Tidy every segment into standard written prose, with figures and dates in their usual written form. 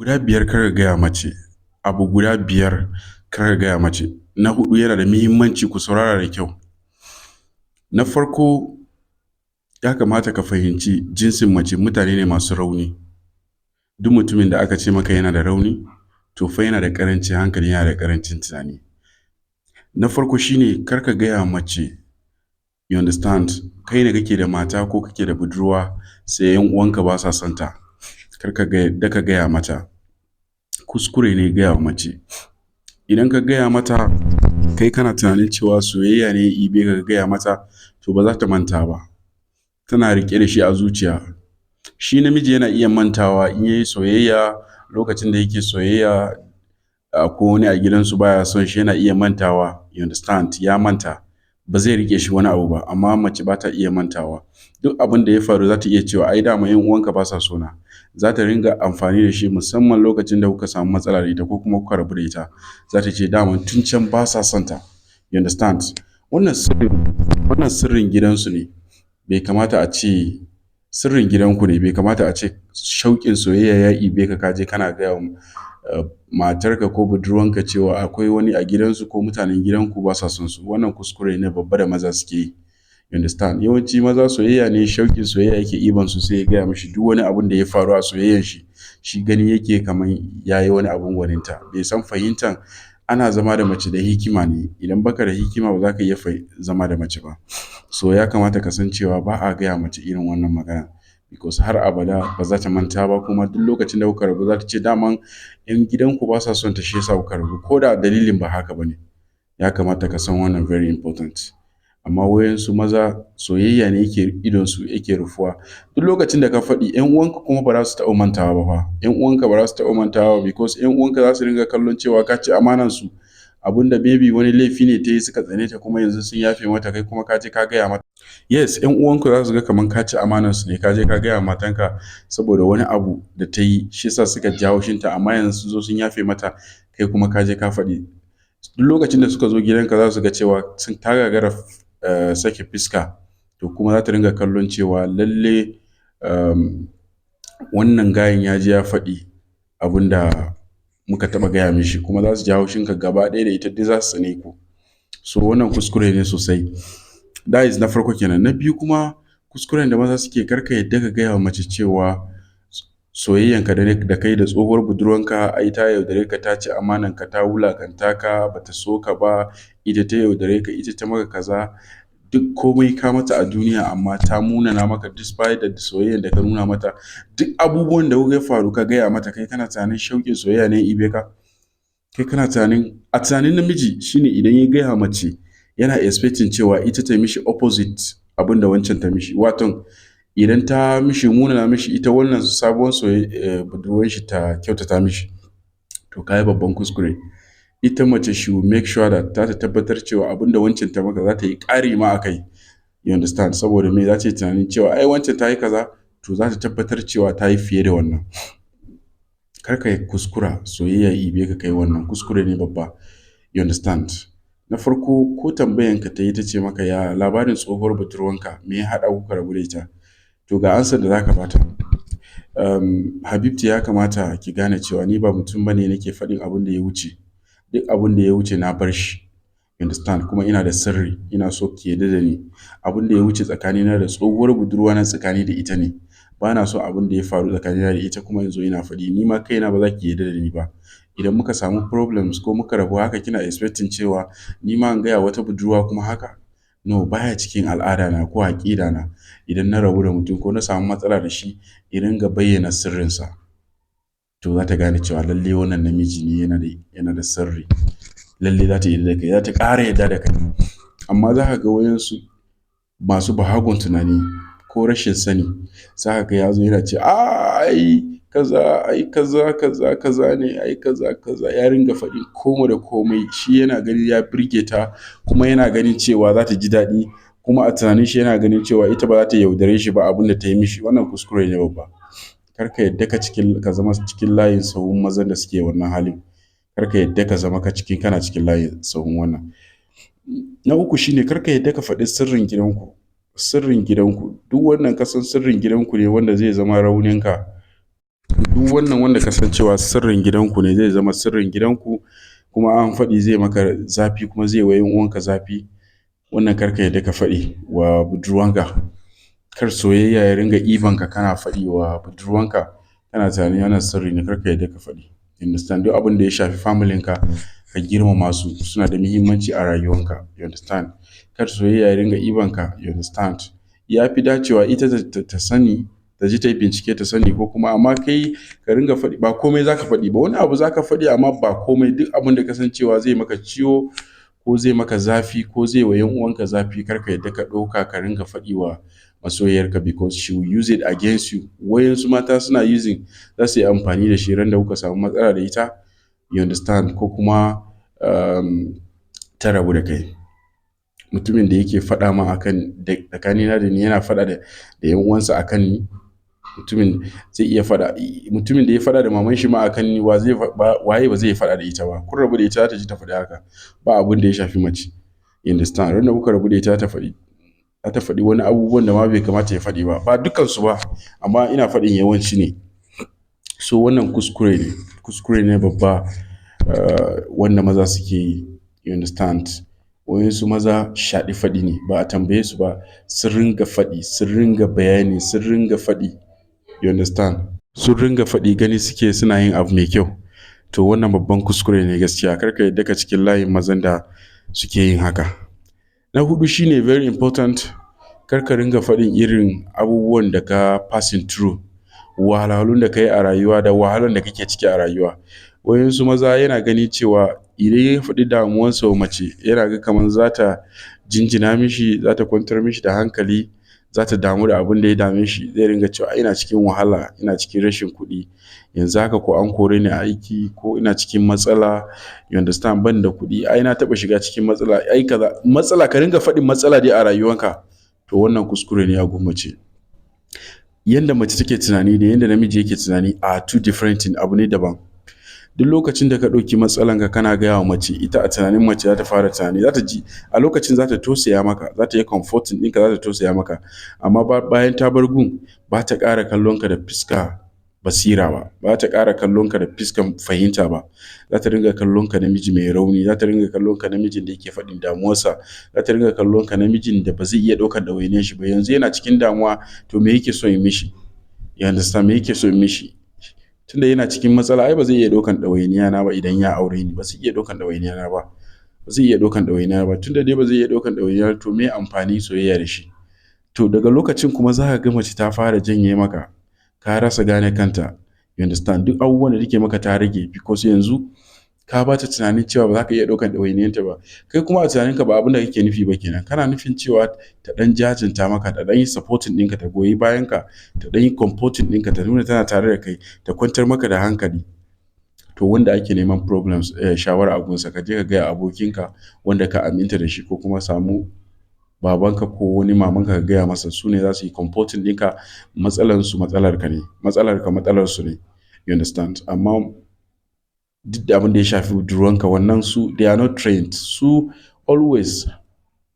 Guda biyar kar ka gaya mace. Abu guda biyar kar ka gaya mace. Na hudu yana da muhimmanci ku saurara da kyau. Na farko ya kamata ka fahimci jinsin mace mutane ne masu rauni. Duk mutumin da aka ce maka yana da rauni to fa yana da ƙarancin hankali, yana da ƙarancin tunani. Na farko shine kar ka gaya mace, you understand, kai ne kake da mata ko kake da budurwa sai 'yan uwanka ba sa son ta. Kar ka yadda ka gaya mata. Kuskure ne gaya wa mace. Idan ka gaya mata kai kana tunanin cewa soyayya ne ya ibe ka gaya mata to ba za ta manta ba. Tana riƙe da shi a zuciya. Shi namiji yana iya mantawa in yayi soyayya, lokacin da yake soyayya ko wani a gidansu baya son shi yana iya mantawa, you understand, ya manta. Ba zai riƙe shi wani abu ba, amma mace ba ta iya mantawa. Duk abin da ya faru za ta iya cewa ai dama 'yan uwanka ba sa so na. Za ta ringa amfani da shi musamman lokacin da kuka samu matsala da ita ko kuma kuka rabu da ita. Za ta ce dama tun can ba sa son ta, you understand. Wannan sirrin gidansu ne. Bai kamata a ce sirrin gidanku ne. Bai kamata a ce shauƙin soyayya ya ibe ka kaje kana gaya wa matarka ko budurwanka cewa akwai wani a gidansu ko mutanen gidanku ba sa son su. Wannan kuskure ne babba da maza suke yi, you understand. Yawanci maza soyayya ne, shauƙin soyayya yake iban su sai ya gaya mishi duk wani abun da ya faru a soyayyan shi. Shi gani yake kamar ya yi wani abun gwaninta. Bai san fahimtan ana zama da mace da hikima ne. Idan baka da hikima ba za ka iya zama da mace ba. So ya kamata ka san cewa ba a gaya mace irin wannan magana. Because har abada ba za ta manta ba, kuma duk lokacin da kuka rabu za ta ce daman 'yan gidanku ba sa son ta shi yasa kuka rabu, ko da dalilin ba haka ba ne. Ya kamata ka san wannan, very important. Amma wayansu maza soyayya ne yake idonsu yake rufuwa. Duk lokacin da ka faɗi 'yan uwanka kuma ba za su taɓa mantawa ba fa. 'Yan uwanka ba za su taɓa mantawa ba, because 'yan uwanka za su ringa kallon cewa ka ci amanansu. Abunda maybe wani laifi ne ta yi suka tsane ta kuma yanzu sun yafe mata, kai kuma ka je ka gaya mata. Yes, 'yan uwanku za su ga kamar ka ci amanansu ne, ka je ka gaya wa matanka saboda wani abu da ta yi shi yasa suka ji haushinta, amma yanzu sun zo sun yafe mata, kai kuma ka je ka faɗi. Duk lokacin da suka zo gidanka za su ga cewa ta gagara sake fiska, to kuma za ta ringa kallon cewa lalle wannan gayen ya je ya faɗi abin da muka taɓa gaya mishi, kuma za su ji haushinka gaba ɗaya da ita duk za su tsane ku. So wannan kuskure ne sosai. That is na farko kenan. Na biyu kuma kuskuren da maza suke, kar ka yadda ka gaya wa mace cewa soyayyanka da kai da tsohuwar budurwanka ai ta yaudare ka, ta ci amananka, ta wulakanta ka, ba ta so ka ba, ita ta yaudare ka, ita ta maka kaza. Duk komai ka mata a duniya amma ta munana maka despite da soyayyan da ka nuna mata. Duk abubuwan da ya faru ka gaya mata, kai kana tunanin shauƙin soyayya ne ibe ka? Kai kana tunanin, a tunanin namiji shine idan ya gaya mace yana expecting cewa ita ta mishi opposite abin da wancan ta mishi. Waton idan ta mishi munana mishi, ita wannan sabuwar budurwar shi ta kyautata mishi. To ka yi babban kuskure. Ita mace she will make sure that ta tabbatar cewa abin da wancan ta maka za ta yi ƙari ma a kai. You understand? Saboda me za ta yi tunanin cewa ai wancan ta yi kaza, to za ta tabbatar cewa ta yi fiye da wannan. Kar ka yi kuskura soyayya ibe ka kai wannan, kuskure ne babba. You understand? Na farko ko tambayanka ta yi ta ce maka ya labarin tsohuwar budurwanka, me ya haɗa kuka rabu da ita? To ga ansar da za ka bata. Habibti, ya kamata ki gane cewa ni ba mutum bane nake faɗin abin da ya wuce. Duk abin da ya wuce na bar shi. You understand? Kuma ina da sirri, ina so ki yarda da ni. Abin da ya wuce tsakanina da tsohuwar budurwa na tsakani da ita ne. Ba na so abin da ya faru tsakanina da ita kuma yanzu ina faɗi. Ni ma kaina ba za ki yarda da ni ba. Idan muka samu problems ko muka rabu haka kina expecting cewa ni ma in gaya wata budurwa kuma haka? No, baya cikin al'ada na ko aƙida na. Idan na rabu da mutum ko na samu matsala da shi, in ringa bayyana sirrinsa. To za ta gane cewa lalle wannan namiji ne, yana da sirri. Lalle za ta yarda da kai, za ta ƙara yarda da kai. Amma za ka ga wayansu masu bahagon tunani ko rashin sani, za ka ga ya zo yana ce ai kaza, ai kaza ne, ai kaza, ya ringa faɗin komai da komai. Shi yana ganin ya birge ta, kuma yana ganin cewa za ta ji daɗi, kuma a tunanin shi yana ganin cewa ita ba za ta yaudare shi ba abin da ta yi mishi. Wannan kuskure ne babba. Kar ka yadda ka zama cikin layin sahun mazan da suke wannan halin. Kar ka yadda ka zama kana cikin layin sahun wannan. Na uku shine kar ka yadda ka faɗi sirrin gidanku. Sirrin gidanku. Duk wannan kasan sirrin gidanku ne wanda zai zama rauninka. duk wannan wanda kasancewa sirrin gidanku ne zai zama sirrin gidanku, kuma an faɗi zai maka zafi kuma zai wa 'yan uwanka zafi. Wannan kar ka yadda ka faɗi wa budurwanka. Kar soyayya ya ringa ibanka kana faɗi wa budurwanka, kana tunanin wannan sirri ne, kar ka yadda ka faɗi. You understand? Duk abin da ya shafi familinka ka girmama su, suna da muhimmanci a rayuwanka. You understand? Kar soyayya ya ringa ibanka. You understand? Ya fi dacewa ita ta sani, ta ji ta yi bincike ta sani, ko kuma amma kai ka ringa faɗi ba komai za ka faɗi ba. Wani abu za ka faɗi amma ba komai. Duk abin da kasancewa zai maka ciwo ko zai maka zafi ko zai wa 'yan uwanka zafi, kar ka yadda ka ɗauka ka ringa faɗi wa masoyiyarka, because she will use it against you. Wayansu mata suna using, za su yi amfani da shi ran da kuka samu matsala da ita. You understand? Ko kuma ta rabu da kai. Mutumin da yake faɗa ma akan tsakanina da ni yana faɗa da 'yan uwansa akan ni. Mutumin zai iya faɗa, mutumin da ya faɗa da maman shi ma akan ni, waye ba zai faɗa da ita ba? Kun rabu da ita ta ji ta faɗi haka. Ba abin da ya shafi mace. You understand? Ran da kuka rabu da ita ta faɗi wani abubuwan da ma bai kamata ya faɗi ba. Ba dukansu ba, amma ina faɗin yawanci ne. So wannan kuskure ne babba wanda maza suke yi. You understand? Wayansu maza shaɗi faɗi ne, ba a tambaye su ba, sun ringa faɗi, sun ringa bayani, sun ringa faɗi. You understand? Sun ringa faɗi gani suke suna yin abu mai kyau. To wannan babban kuskure ne gaskiya. Kar ka yadda ka cikin layin mazan da suke yin haka. Na hudu shine very important. Kar ka ringa faɗin irin abubuwan da ka passing through, wahalhalun da ka yi a rayuwa da wahalan da kake ciki a rayuwa. Wayansu maza yana gani cewa idan ya faɗi damuwansa wa mace, yana ga kamar za ta jinjina mishi, za ta kwantar mishi da hankali, za ta damu da abin da ya dame shi. Zai ringa cewa ina cikin wahala, ina cikin rashin kuɗi, yanzu haka ko an kore ni a aiki, ko ina cikin matsala. You understand? Ban da kuɗi, ai na taɓa shiga cikin matsala, ai kaza. Matsala, ka ringa faɗin matsala dai a rayuwanka. To wannan kuskure ne a gun mace. Yanda mace take tunani da yanda namiji yake tunani are two different things, abu ne daban. Duk lokacin da ka ɗauki matsalanka kana gaya wa mace, ita a tunanin mace za ta fara tunani, za ta ji a lokacin za ta tausaya maka, za ta yi comforting ɗinka, za ta tausaya maka. Amma bayan ta bar gun, ba ta ƙara kallonka da fiska basira ba, ba ta ƙara kallonka da fiskan fahimta ba. Za ta ringa kallonka namiji mai rauni, za ta ringa kallonka namijin da yake faɗin damuwarsa, za ta ringa kallonka namijin da ba zai iya ɗaukar ɗawainiyar shi ba. Yanzu yana cikin damuwa, to me yake so ya mishi? You understand? Me yake so ya mishi? Tunda yana cikin matsala, ai ba zai iya ɗaukan ɗawainiya na ba idan ya aure ni. Ba zai iya ɗaukan ɗawainiya na ba. Ba zai iya ɗaukan ɗawainiya ba. Tunda dai ba zai iya ɗaukan ɗawainiya, to me amfani soyayya da shi? To daga lokacin kuma za ka ga mace ta fara janye maka, ka rasa gane kanta. You understand? Duk abubuwan da take maka ta rage, because yanzu ka ba ta tunanin cewa ba za ka iya ɗaukan ɗawainiyarta ba. Kai kuma a tunaninka ba abin da kake nufi ba kenan. Kana nufin cewa ta ɗan jajinta maka, ta ɗan yi supporting ɗinka, ta goyi bayanka, ta ɗan yi comforting ɗinka, ta nuna tana tare da kai, ta kwantar maka da hankali. To wanda ake neman shawara a gunsa, ka je ka gaya abokinka wanda ka aminta da shi, ko kuma samu babanka ko wani mamanka ka gaya masa. Su ne za su yi comforting ɗinka. Matsalarsu matsalarka ne, matsalarka matsalarsu ne. You understand? Amma duk da abin da ya shafi budurwanka, wannan su they are not trained. Su always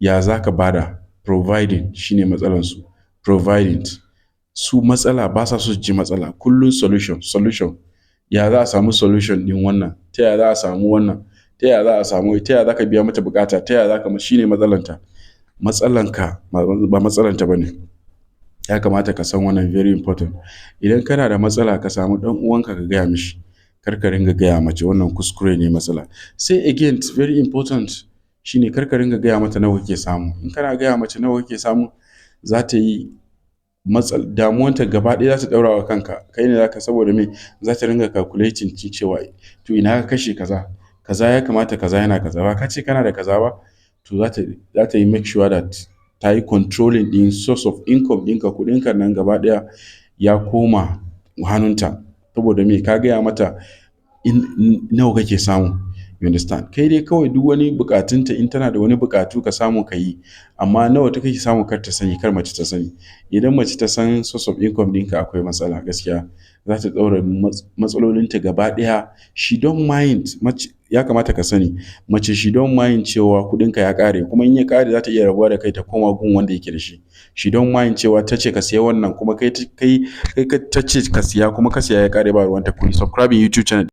ya za ka bada, providing shine matsalarsu. Providing. Su matsala ba sa so ji matsala. Kullum solution. Ya za a samu solution din wannan? Ta ya za a samu wannan? Ta ya za ka biya mata bukata? Ta ya za ka, shine matsalanta. Matsalanka ba matsalanta ba ne. Ya kamata ka san wannan, very important. Idan kana da matsala, ka samu ɗan uwanka ka gaya mishi. Kar ka ringa gaya mace, wannan kuskure ne, matsala. Sai again, it's very important, shine kar ka ringa gaya mata nawa kake samu. In kana gaya mace nawa kake samu, za ta yi damuwanta gaba ɗaya za ta ɗaura wa kanka. Kai ne zaka, saboda me? Za ta ringa calculating cewa to ina ka kashe kaza ya kamata kaza yana kaza, ba ka ce kana da kaza ba? To za ta yi make sure that ta yi controlling din source of income ɗinka, kuɗinka nan gaba ɗaya ya koma hannunta. Saboda me? Ka gaya mata nawa kake samu. you understand. Kai dai kawai duk wani bukatunta in tana da wani bukatu ka samu ka yi, amma nawa ta kake samu kar ta sani, kar mace ta sani. Idan mace ta san source of income ɗinka akwai matsala gaskiya, za ta ɗaura matsalolinta gaba ɗaya. She don't mind, mace ya kamata ka sani, mace she don't mind cewa kuɗinka ya ƙare, kuma in ya ƙare za ta iya rabuwa da kai ta koma gun wanda yake da shi. She don't mind cewa ta ce ka siya wannan kuma kai ta ce ka siya kuma ka siya ya ƙare ba ruwanta. Ku yi subscribing YouTube channel.